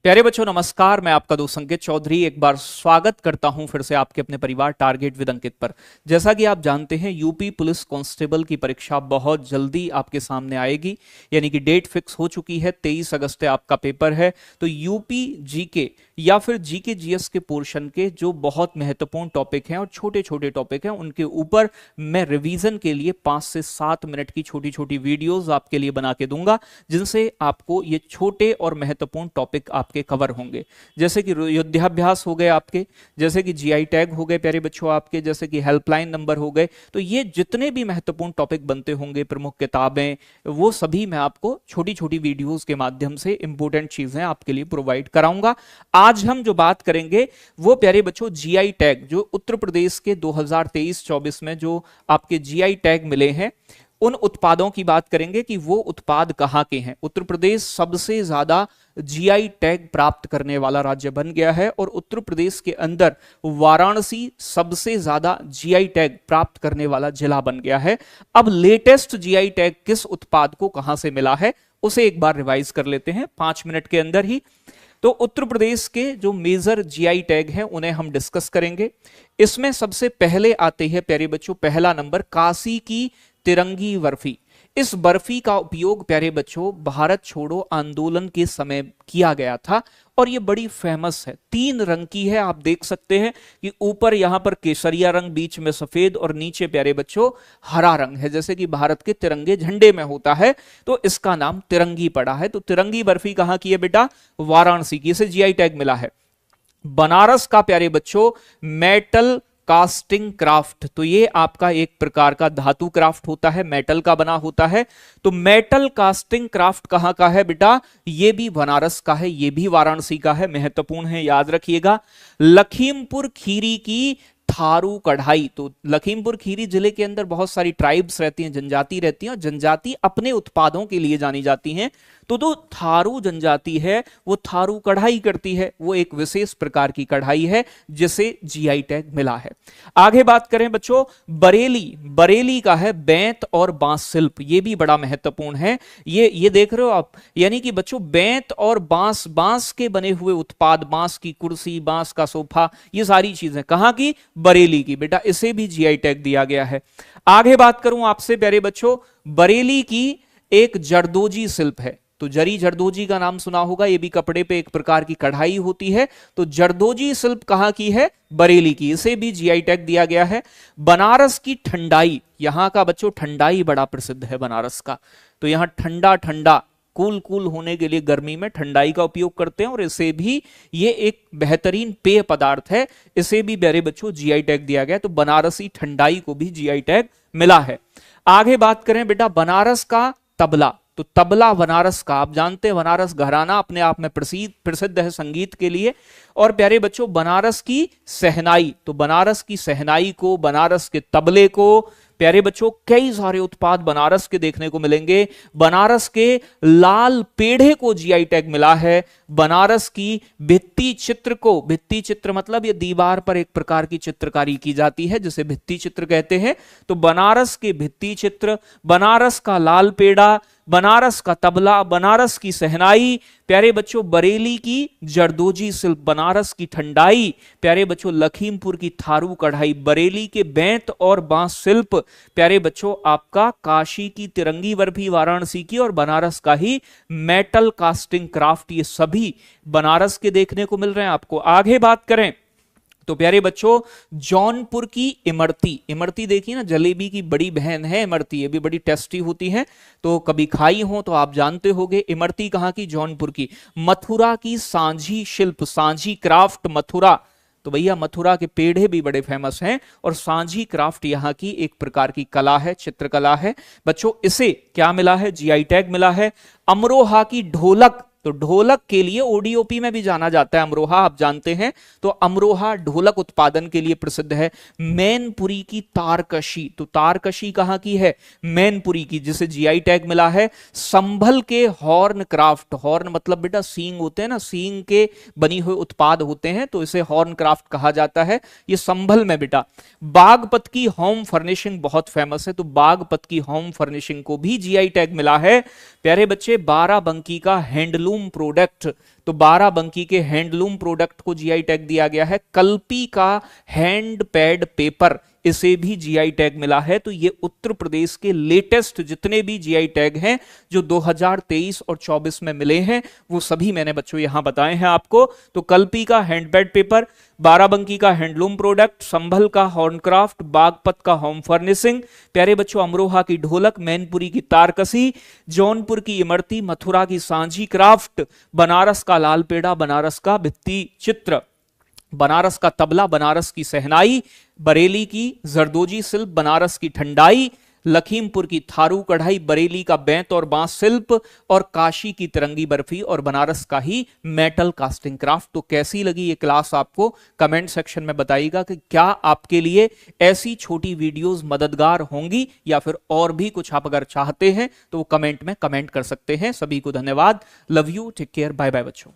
प्यारे बच्चों नमस्कार। मैं आपका दोस्त अंकित चौधरी एक बार स्वागत करता हूं फिर से आपके अपने परिवार टारगेट विद अंकित पर। जैसा कि आप जानते हैं यूपी पुलिस कांस्टेबल की परीक्षा बहुत जल्दी आपके सामने आएगी, यानी कि डेट फिक्स हो चुकी है। 23 अगस्त से आपका पेपर है। तो यूपी जीके या फिर जीके जीएस के पोर्शन के जो बहुत महत्वपूर्ण टॉपिक हैं और छोटे छोटे टॉपिक हैं उनके ऊपर मैं रिवीजन के लिए 5 से 7 मिनट की छोटी छोटी वीडियोस आपके लिए बना के दूंगा, जिनसे आपको ये छोटे और महत्वपूर्ण टॉपिक आपके कवर होंगे। जैसे कि युद्धाभ्यास हो गए आपके, जैसे कि जीआई टैग हो गए प्यारे बच्चों आपके, जैसे कि हेल्पलाइन नंबर हो गए। तो ये जितने भी महत्वपूर्ण टॉपिक बनते होंगे, प्रमुख किताबें, वो सभी मैं आपको छोटी छोटी वीडियोस के माध्यम से इंपॉर्टेंट चीजें आपके लिए प्रोवाइड कराऊंगा। आज हम जो बात करेंगे वो प्यारे बच्चों जीआई टैग, जो उत्तर प्रदेश के 2023-24 में जो आपके जीआई टैग मिले हैं उन उत्पादों की बात करेंगे कि वो उत्पाद कहां के हैं। उत्तर प्रदेश सबसे ज्यादा जीआई टैग प्राप्त करने वाला राज्य बन गया है और उत्तर प्रदेश के अंदर वाराणसी सबसे ज्यादा जीआई टैग प्राप्त करने वाला जिला बन गया है। अब लेटेस्ट जीआई टैग किस उत्पाद को कहां से मिला है उसे एक बार रिवाइज कर लेते हैं 5 मिनट के अंदर ही। तो उत्तर प्रदेश के जो मेजर जीआई टैग हैं उन्हें हम डिस्कस करेंगे। इसमें सबसे पहले आते हैं प्यारे बच्चों, पहला नंबर काशी की तिरंगी बर्फी। इस बर्फी का उपयोग प्यारे बच्चों भारत छोड़ो आंदोलन के समय किया गया था और ये बड़ी फेमस है। 3 रंग की है, आप देख सकते हैं कि ऊपर यहां पर केसरिया रंग, बीच में सफेद और नीचे प्यारे बच्चों हरा रंग है, जैसे कि भारत के तिरंगे झंडे में होता है। तो इसका नाम तिरंगी पड़ा है। तो तिरंगी बर्फी कहां की है बेटा? वाराणसी की। इसे जीआई टैग मिला है। बनारस का प्यारे बच्चों मेटल कास्टिंग क्राफ्ट, तो ये आपका एक प्रकार का धातु क्राफ्ट होता है, मेटल का बना होता है। तो मेटल कास्टिंग क्राफ्ट कहां का है बेटा? ये भी बनारस का है, ये भी वाराणसी का है, महत्वपूर्ण है, याद रखिएगा। लखीमपुर खीरी की थारू कढ़ाई, तो लखीमपुर खीरी जिले के अंदर बहुत सारी ट्राइब्स रहती हैं, जनजाति रहती हैं और जनजाति अपने उत्पादों के लिए जानी जाती हैं। तो थारू जनजाति है वो थारू कढ़ाई करती है, वो एक विशेष प्रकार की कढ़ाई है जिसे जीआई टैग मिला है। आगे बात करें बच्चों, बरेली, बरेली का है बेंत और बांस शिल्प, ये भी बड़ा महत्वपूर्ण है। ये देख रहे हो आप, यानी कि बच्चों बेंत और बांस, बांस के बने हुए उत्पाद, बांस की कुर्सी, बांस का सोफा, ये सारी चीजें कहां की? बरेली की बेटा, इसे भी जीआई टैग दिया गया है। आगे बात करूं आपसे प्यारे बच्चों, बरेली की एक जरदोजी शिल्प है। तो जरी जरदोजी का नाम सुना होगा, ये भी कपड़े पे एक प्रकार की कढ़ाई होती है। तो जरदोजी शिल्प कहां की है? बरेली की, इसे भी जीआई टैग दिया गया है। बनारस की ठंडाई, यहां का बच्चों ठंडाई बड़ा प्रसिद्ध है बनारस का। तो यहां ठंडा ठंडा कूल कूल होने के लिए गर्मी में ठंडाई का उपयोग करते हैं और इसे भी, ये एक बेहतरीन पेय पदार्थ है, इसे भी प्यारे बच्चों जीआई टैग दिया गया। तो बनारसी ठंडाई को भी जीआई टैग मिला है। आगे बात करें बेटा बनारस का तबला, तो तबला बनारस का, आप जानते हैं बनारस घराना अपने आप में प्रसिद्ध है संगीत के लिए। और प्यारे बच्चों बनारस की शहनाई, तो बनारस की शहनाई को, बनारस के तबले को, प्यारे बच्चों कई सारे उत्पाद बनारस के देखने को मिलेंगे। बनारस के लाल पेड़े को जीआई टैग मिला है। बनारस की भित्ति चित्र को, भित्ति चित्र मतलब ये दीवार पर एक प्रकार की चित्रकारी की जाती है जिसे भित्ति चित्र कहते हैं। तो बनारस के भित्ति चित्र, बनारस का लाल पेड़ा, बनारस का तबला, बनारस की शहनाई, प्यारे बच्चों बरेली की जरदोजी शिल्प, बनारस की ठंडाई, प्यारे बच्चों लखीमपुर की थारू कढ़ाई, बरेली के बेंत और बांस शिल्प, प्यारे बच्चों आपका काशी की तिरंगी बर्फी वाराणसी की, और बनारस का ही मेटल कास्टिंग क्राफ्ट, ये सभी बनारस के देखने को मिल रहे हैं आपको। आगे बात करें तो प्यारे बच्चों जौनपुर की इमरती, इमरती देखिए ना, जलेबी की बड़ी बहन है इमरती, ये भी बड़ी टेस्टी होती है, तो कभी खाई हो तो आप जानते होंगे। इमरती कहां की? जौनपुर की। मथुरा की सांझी शिल्प, सांझी क्राफ्ट मथुरा, तो भैया मथुरा के पेड़े भी बड़े फेमस हैं और सांझी क्राफ्ट यहां की एक प्रकार की कला है, चित्रकला है बच्चों। इसे क्या मिला है? जीआई टैग मिला है। अमरोहा की ढोलक, तो ढोलक के लिए ओडीओपी में भी जाना जाता है अमरोहा, आप जानते हैं। तो अमरोहा ढोलक उत्पादन के लिए प्रसिद्ध है। मैनपुरी की तारकशी, तो तारकशी कहां की है? मैनपुरी की, जिसे जीआई टैग मिला है। संभल के हॉर्न क्राफ्ट, हॉर्न मतलब बेटा सींग होते हैं ना, सींग के बनी हुए उत्पाद होते हैं, तो इसे हॉर्न क्राफ्ट कहा जाता है, ये संभल में बेटा। बागपत की होम फर्निशिंग बहुत फेमस है, तो बागपत की होम फर्निशिंग को भी जीआई टैग मिला है। प्यारे बच्चे बाराबंकी का हैंडलूम हैंडलूम प्रोडक्ट, तो बाराबंकी के हैंडलूम प्रोडक्ट को जीआई टैग दिया गया है। कल्पी का हैंड पैड पेपर, इसे भी जीआई टैग मिला है। तो ये उत्तर प्रदेश के लेटेस्ट जितने भी जीआई टैग हैं जो 2023 और 24 में मिले हैं, वो सभी मैंने बच्चों यहां बताए हैं आपको। तो कल्पी का हैंडपैड पेपर, बाराबंकी का हैंडलूम प्रोडक्ट, संभल का हॉर्नक्राफ्ट, बागपत का होम फर्निशिंग, प्यारे बच्चों अमरोहा की ढोलक, मैनपुरी की तारकसी, जौनपुर की इमरती, मथुरा की सांझी क्राफ्ट, बनारस का लाल पेड़ा, बनारस का भित्ति चित्र, बनारस का तबला, बनारस की सहनाई, बरेली की जरदोजी शिल्प, बनारस की ठंडाई, लखीमपुर की थारू कढ़ाई, बरेली का बेंत और बांस शिल्प, और काशी की तिरंगी बर्फी, और बनारस का ही मेटल कास्टिंग क्राफ्ट। तो कैसी लगी ये क्लास आपको कमेंट सेक्शन में बताइएगा कि क्या आपके लिए ऐसी छोटी वीडियोस मददगार होंगी या फिर और भी कुछ आप अगर चाहते हैं तो वो कमेंट में कमेंट कर सकते हैं। सभी को धन्यवाद, love you, take care, bye bye बच्चों।